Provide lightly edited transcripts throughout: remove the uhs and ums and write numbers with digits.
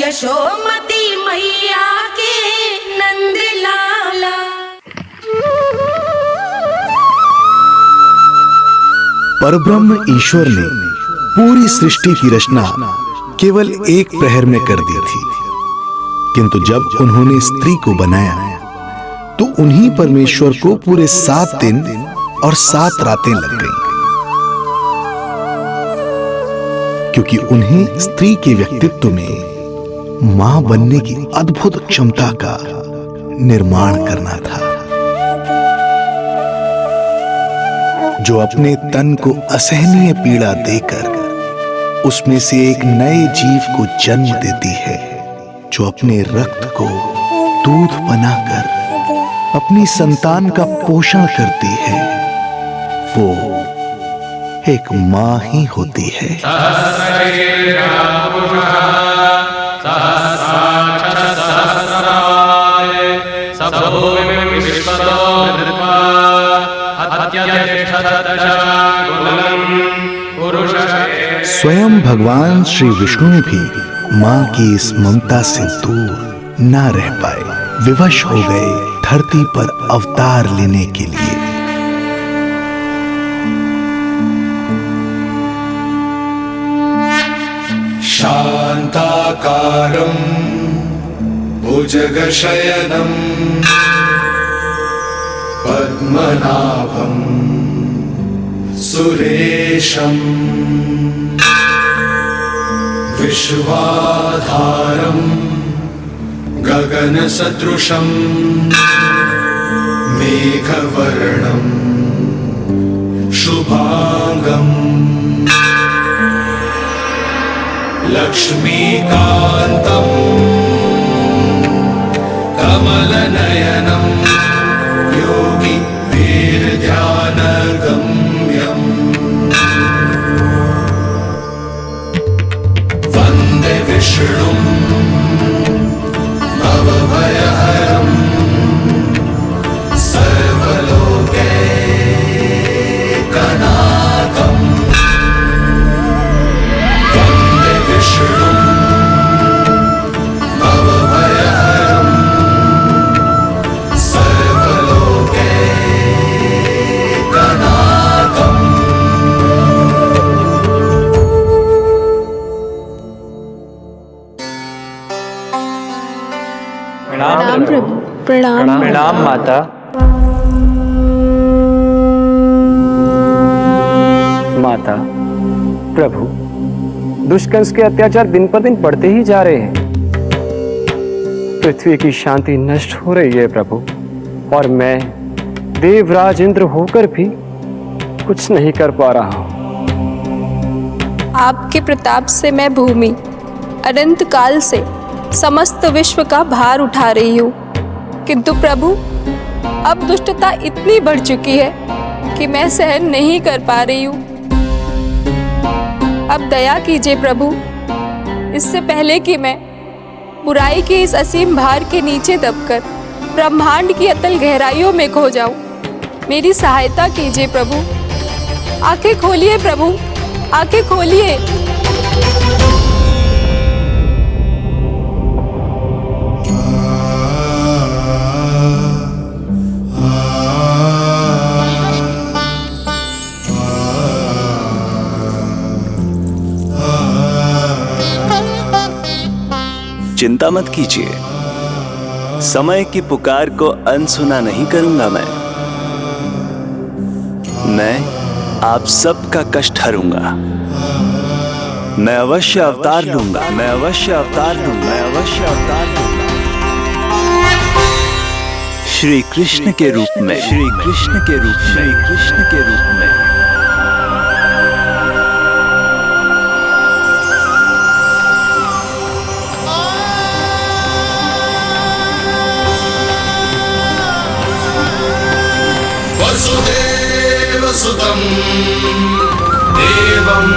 यशोमती मैया के नंद लाला। परब्रह्म ईश्वर ने पूरी सृष्टि की रचना केवल एक प्रहर में कर दी थी, किंतु जब उन्होंने स्त्री को बनाया तो उन्हीं परमेश्वर को पूरे 7 दिन और 7 रातें लग गईं, क्योंकि उन्हें स्त्री के व्यक्तित्व में मां बनने की अद्भुत क्षमता का निर्माण करना था, जो अपने तन को असहनीय पीड़ा देकर उसमें से एक नए जीव को जन्म देती है, जो अपने रक्त को दूध बनाकर अपनी संतान का पोषण करती है। वो एक मां ही होती है। स्वयं भगवान श्री विष्णु भी मां की इस ममता से दूर ना रह पाए, विवश हो गए धरती पर अवतार लेने के लिए। शांताकारं भुजगशयनं पद्मनाभं सुरेशं विश्वाधारं गगनसदृशं मेघवर्णं शुभांगं लक्ष्मीकान्तं कमलनयनं योगी वीरध्यानगम्यं वन्दे विष्णुं भवभयहरं सर्वलोकैकनाथं वन्दे विष्णुं भवभयहरं सर्वलोकैकनाथम्। प्रणाम प्रभु। प्रणाम प्रणाम माता। माता, प्रभु, दुष्कंस के अत्याचार दिन पर दिन बढ़ते ही जा रहे हैं। पृथ्वी की शांति नष्ट हो रही है प्रभु, और मैं देवराज इंद्र होकर भी कुछ नहीं कर पा रहा हूं। आपके प्रताप से मैं भूमि अनंत काल से समस्त विश्व का भार उठा रही हूँ, किंतु प्रभु अब दुष्टता इतनी बढ़ चुकी है कि मैं सहन नहीं कर पा रही हूँ। अब दया कीजिए प्रभु, इससे पहले कि मैं बुराई के इस असीम भार के नीचे दबकर ब्रह्मांड की अतल गहराइयों में खो जाऊं। मेरी सहायता कीजिए प्रभु। आंखें खोलिए प्रभु, आंखें खोलिए। चिंता मत कीजिए, समय की पुकार को अनसुना नहीं करूंगा। मैं आप सबका कष्ट हरूंगा। मैं अवश्य अवतार लूंगा, मैं अवश्य अवतार लूंगा, मैं अवश्य अवतार लूंगा। श्री कृष्ण के रूप में, श्री कृष्ण के रूप में, श्री कृष्ण के रूप में। वसुदेवसुतं देवं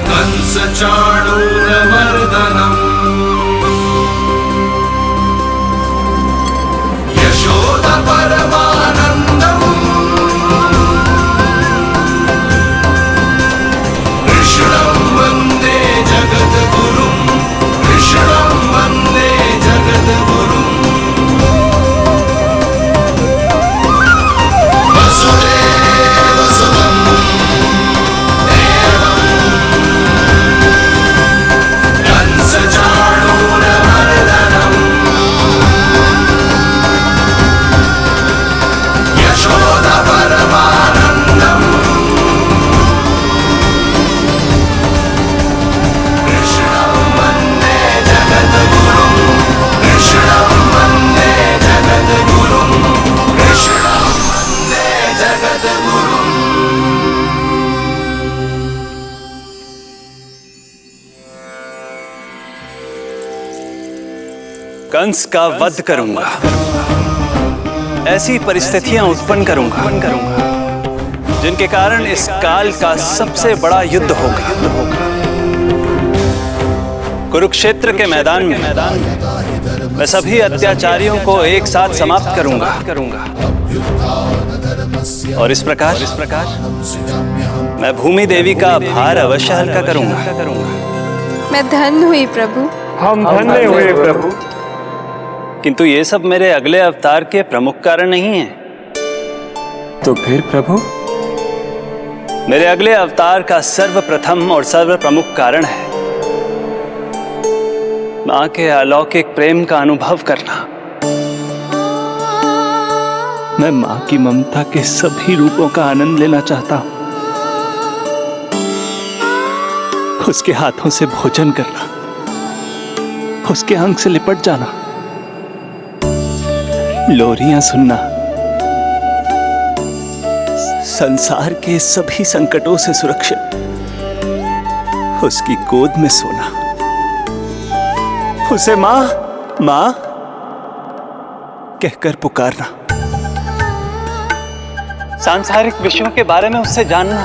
कंसचाणूरमर्दनम् यशोदपरमानन्दम् कृष्णं वन्दे जगद्गुरुम्। कंस का वध करूंगा। ऐसी परिस्थितियां उत्पन्न करूंगा जिनके कारण इस काल का सबसे बड़ा युद्ध होगा। कुरुक्षेत्र के मैदान में मैं सभी अत्याचारियों को एक साथ समाप्त करूंगा। और इस प्रकार मैं भूमि देवी का भार अवश्य हल्का करूंगा। मैं धन्य हुई प्रभु। हम धन्य हुए प्रभु। किंतु ये सब मेरे अगले अवतार के प्रमुख कारण नहीं है। तो फिर प्रभु? मेरे अगले अवतार का सर्वप्रथम और सर्व प्रमुख कारण है मां के अलौकिक प्रेम का अनुभव करना। मैं मां की ममता के सभी रूपों का आनंद लेना चाहता हूं। उसके हाथों से भोजन करना, उसके अंग से लिपट जाना, लोरियां सुनना, संसार के सभी संकटों से सुरक्षित उसकी गोद में सोना, उसे मां मां कहकर पुकारना, सांसारिक विषयों के बारे में उससे जानना,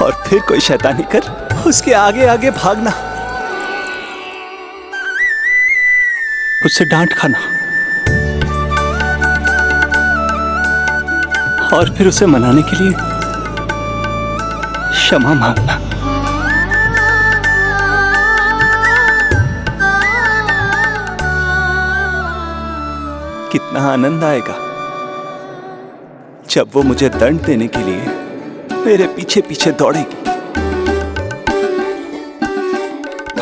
और फिर कोई शैतानी कर उसके आगे आगे भागना, उससे डांट खाना और फिर उसे मनाने के लिए क्षमा मांगना। कितना आनंद आएगा जब वो मुझे दंड देने के लिए मेरे पीछे पीछे दौड़ेगी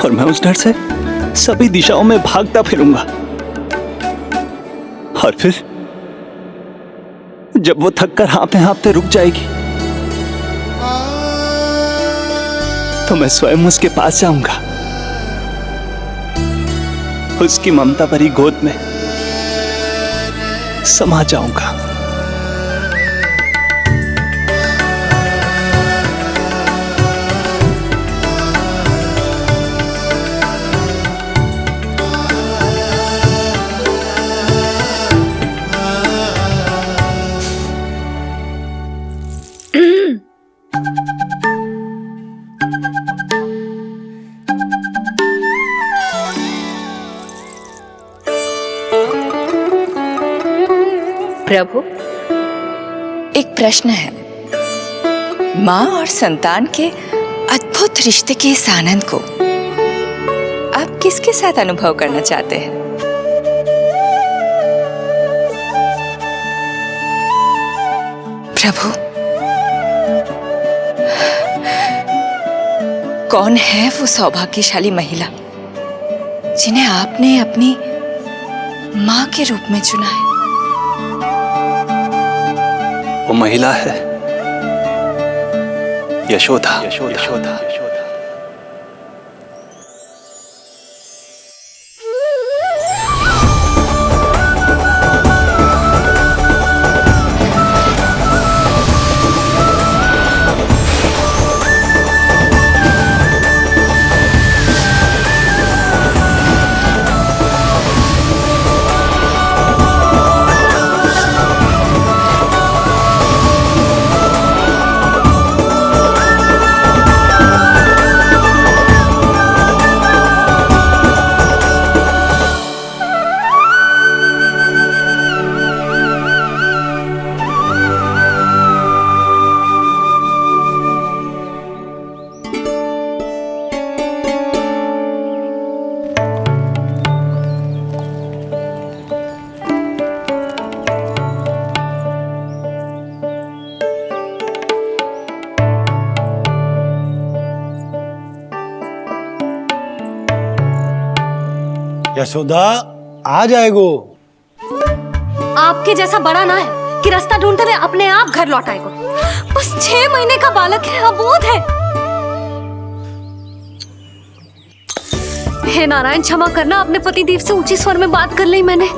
और मैं उस डर से सभी दिशाओं में भागता फिरूंगा। और फिर जब वो थक कर हाँफते रुक जाएगी तो मैं स्वयं उसके पास जाऊंगा, उसकी ममता भरी गोद में समा जाऊंगा। प्रभु, एक प्रश्न है। माँ और संतान के अद्भुत रिश्ते के इस आनंद को आप किसके साथ अनुभव करना चाहते हैं? प्रभु, कौन है वो सौभाग्यशाली महिला जिन्हें आपने अपनी माँ के रूप में चुना है? वो महिला है यशोदा। यशोदा। यशोदा आ जाएगो। आपके जैसा बड़ा ना है कि रास्ता ढूंढते हुए अपने आप घर लौट आएगो। बस 6 महीने का बालक है, अबोध है। हे नारायण, क्षमा करना, अपने पति देव से ऊंची स्वर में बात कर ली मैंने।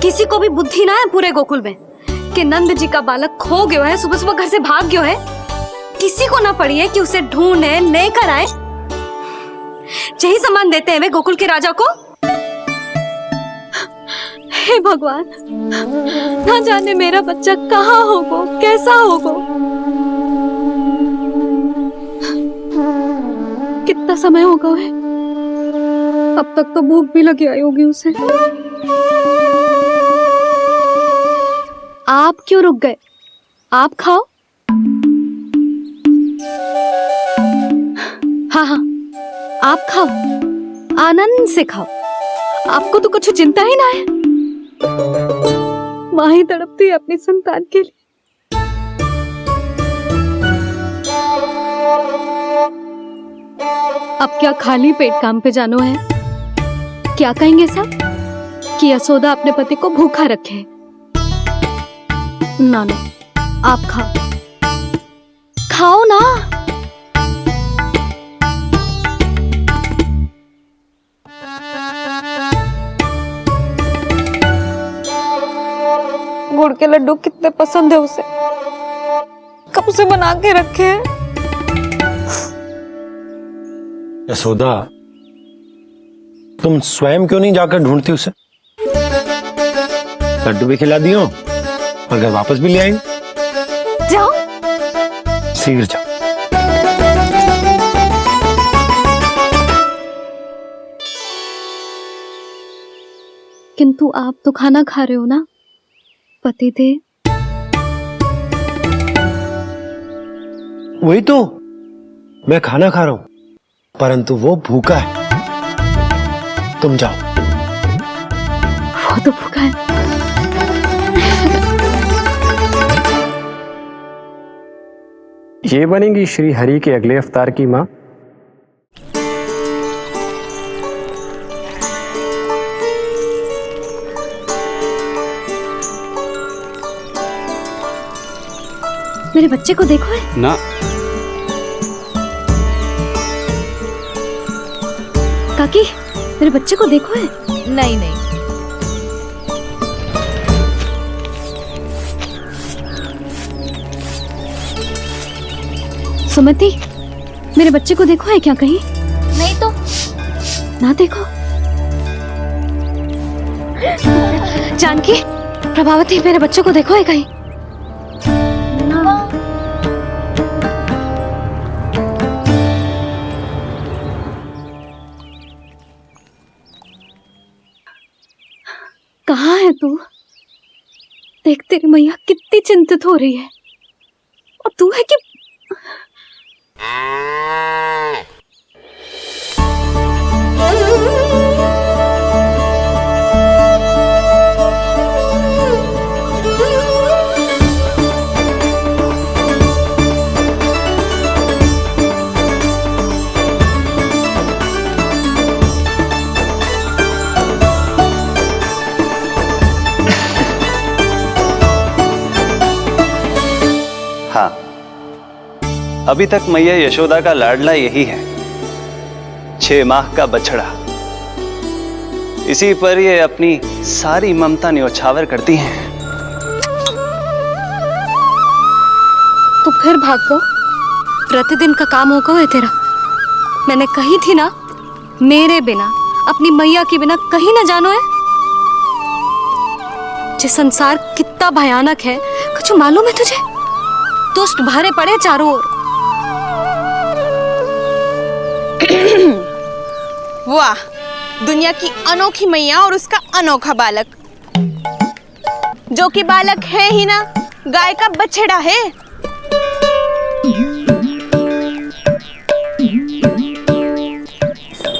किसी को भी बुद्धि ना है पूरे गोकुल में के नंद जी का बालक खो गयो है, सुबह सुबह घर से भाग गयो है। किसी को ना पड़ी है कि उसे ढूंढे लेकर आए। यही सम्मान देते हैं वे गोकुल के राजा को। हे भगवान, ना जाने मेरा बच्चा कहाँ होगो, कैसा होगो। कितना समय हो गया है, अब तक तो भूख भी लगी आई होगी उसे। आप क्यों रुक गए? आप खाओ। हाँ हाँ, आप खाओ, आनंद से खाओ। आपको तो कुछ चिंता ही ना है। माँ ही तड़पती है अपनी संतान के लिए। अब क्या खाली पेट काम पे जानो है? क्या कहेंगे सब कि यशोदा अपने पति को भूखा रखे? ना ना, आप खाओ, खाओ ना। गुड़ के लड्डू कितने पसंद है उसे, कब से बना के रखे हैं। यशोदा, तुम स्वयं क्यों नहीं जाकर ढूंढती उसे? लड्डू भी खिला दियो और घर वापस भी ले आएंगे। जाओ, शीघ्र जाओ। किंतु आप तो खाना खा रहे हो ना पतिदेव? वही तो, मैं खाना खा रहा हूं, परंतु वो भूखा है। तुम जाओ। वो तो भूखा है। ये बनेगी श्री हरि के अगले अवतार की माँ। मेरे बच्चे को देखो है ना। काकी, मेरे बच्चे को देखो है। नहीं नहीं, सुमति, मेरे बच्चे को देखो है क्या कहीं? नहीं तो। ना देखो। जानकी, प्रभावती, मेरे बच्चे को देखो है कहीं? कहाँ है तू? देख, तेरी मैया कितनी चिंतित हो रही है, और तू है कि हाँ, अभी तक मैया यशोदा का लाडला यही है, 6 माह का बछड़ा। इसी पर ये अपनी सारी ममता न्योछावर करती हैं। तो फिर भाग गो। प्रतिदिन का काम होगा है तेरा। मैंने कही थी ना, मेरे बिना, अपनी मैया के बिना कहीं ना जानो है। ये संसार कितना भयानक है, कुछ मालूम है तुझे? दुष्ट भरे पड़े चारों ओर। वाह, दुनिया की अनोखी मैया और उसका अनोखा बालक, जो कि बालक है ही ना, गाय का बछड़ा है।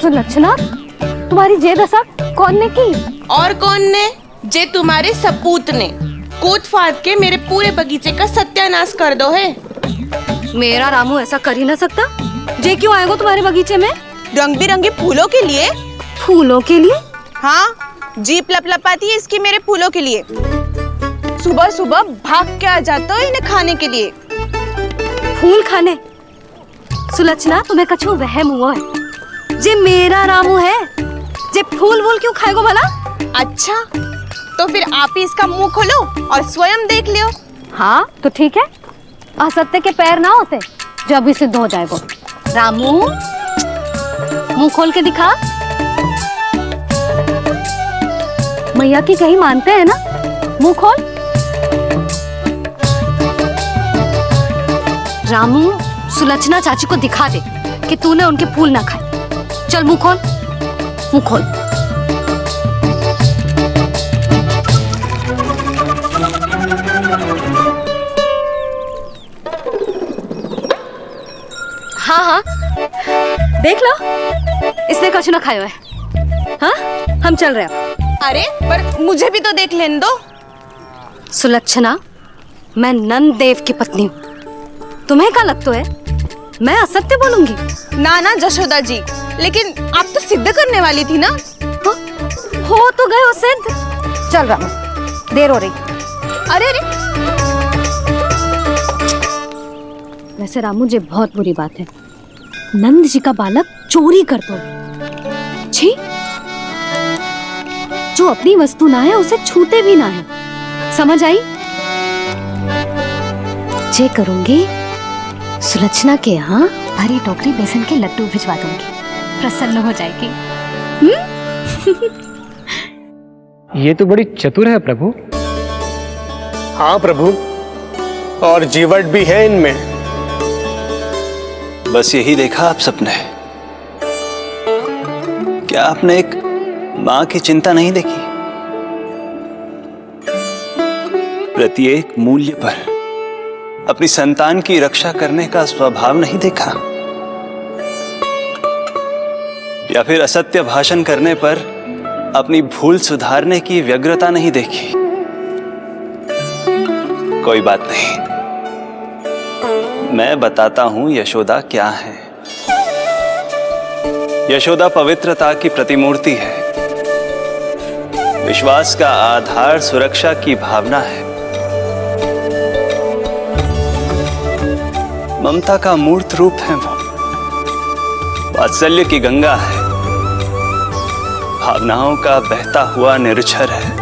सुलक्षणा, तुम्हारी जे दशा कौन ने की? और कौन ने? जे तुम्हारे सपूत ने कूद फाड़ के मेरे पूरे बगीचे का सत्यानाश कर दो है। मेरा रामू ऐसा कर ही ना सकता। जे क्यों आएगा तुम्हारे बगीचे में? रंग बिरंगे फूलों के लिए। फूलों के लिए? हाँ, जीप लपलपाती है इसकी मेरे फूलों के लिए। सुबह सुबह भाग के आ जाता हो इन्हें खाने के लिए। फूल खाने? सुलक्षणा, तुम्हें कछु वहम हुआ है। जे मेरा रामू है, जे फूल वूल क्यों खाएगो भला? अच्छा, तो फिर आप ही इसका मुंह खोलो और स्वयं देख लियो। हाँ तो ठीक है, असत्य के पैर ना होते जो अभी सिद्ध हो जाए वो। रामू मुंह खोल के दिखा। मैया की कहीं मानते हैं ना, मुंह खोल। रामू सुलक्षणा चाची को दिखा दे कि तूने उनके फूल ना खाए। चल मुंह खोल, मुंह खोल। हाँ हाँ देख लो, इसने कुछ ना खाया है। हाँ हम चल रहे हैं। अरे पर मुझे भी तो देख लेने दो। सुलक्षणा, मैं नंद देव की पत्नी हूँ, तुम्हें क्या लगता है मैं असत्य बोलूंगी? ना ना जशोदा जी, लेकिन आप तो सिद्ध करने वाली थी ना। हो तो गए हो सिद्ध। चल रामू, देर हो रही। अरे अरे वैसे रामू जी बहुत बुरी बात है, नंद जी का बालक चोरी कर दो। छी, जो अपनी वस्तु ना है उसे छूते भी ना है, समझ आई? जे करूंगी सुलक्षणा के यहाँ भरी टोकरी बेसन के लड्डू भिजवा दूंगी, प्रसन्न हो जाएगी। ये तो बड़ी चतुर है प्रभु। हाँ प्रभु, और जीवट भी है इनमें। बस यही देखा आप सबने? क्या आपने एक मां की चिंता नहीं देखी? प्रत्येक मूल्य पर अपनी संतान की रक्षा करने का स्वभाव नहीं देखा? या फिर असत्य भाषण करने पर अपनी भूल सुधारने की व्यग्रता नहीं देखी? कोई बात नहीं, मैं बताता हूं यशोदा क्या है। यशोदा पवित्रता की प्रतिमूर्ति है, विश्वास का आधार सुरक्षा की भावना है, ममता का मूर्त रूप है वो, वात्सल्य की गंगा है, भावनाओं का बहता हुआ निर्झर है।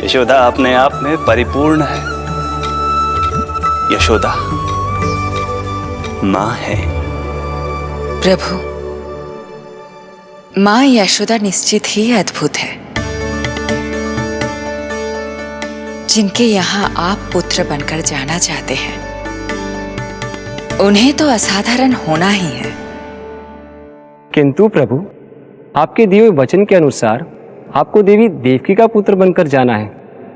यशोदा अपने आप में परिपूर्ण है। यशोदा मां है। प्रभु, मां यशोदा निश्चित ही अद्भुत है। जिनके यहाँ आप पुत्र बनकर जाना चाहते हैं, उन्हें तो असाधारण होना ही है। किंतु प्रभु, आपके दिए हुए वचन के अनुसार आपको देवी देवकी का पुत्र बनकर जाना है,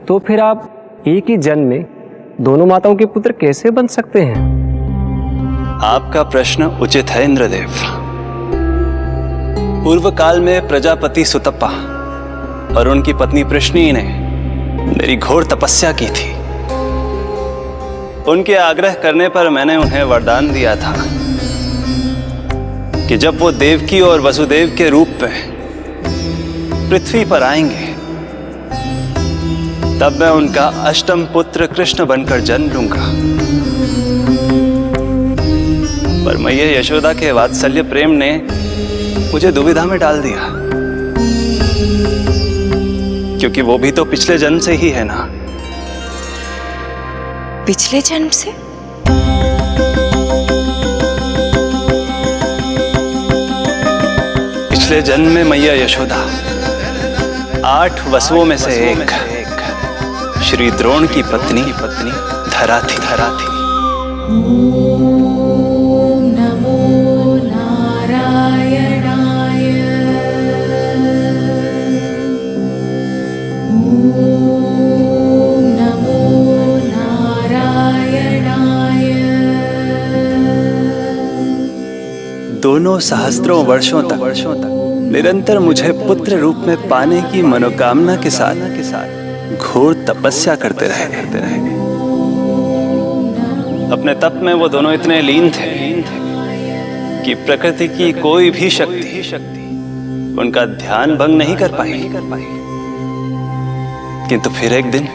तो फिर आप एक ही जन्म में दोनों माताओं के पुत्र कैसे बन सकते हैं? आपका प्रश्न उचित है इंद्रदेव। पूर्व काल में प्रजापति सुतप्पा और उनकी पत्नी प्रश्नी ने मेरी घोर तपस्या की थी। उनके आग्रह करने पर मैंने उन्हें वरदान दिया था कि जब वो देवकी और वसुदेव के रूप में पृथ्वी पर आएंगे, तब मैं उनका अष्टम पुत्र कृष्ण बनकर जन्म लूंगा। पर मैया यशोदा के वात्सल्य प्रेम ने मुझे दुविधा में डाल दिया, क्योंकि वो भी तो पिछले जन्म से ही है ना। पिछले जन्म से? पिछले जन्म में मैया यशोदा 8 वसुओं में से एक श्री द्रोण की पत्नी धरा थी। दोनों सहस्त्रों वर्षों तक निरंतर मुझे पुत्र रूप में पाने की मनोकामना के साथ घोर तपस्या करते रहे। अपने तप में वो दोनों इतने लीन थे कि प्रकृति की कोई भी शक्ति उनका ध्यान भंग नहीं कर पाई। किंतु फिर एक दिन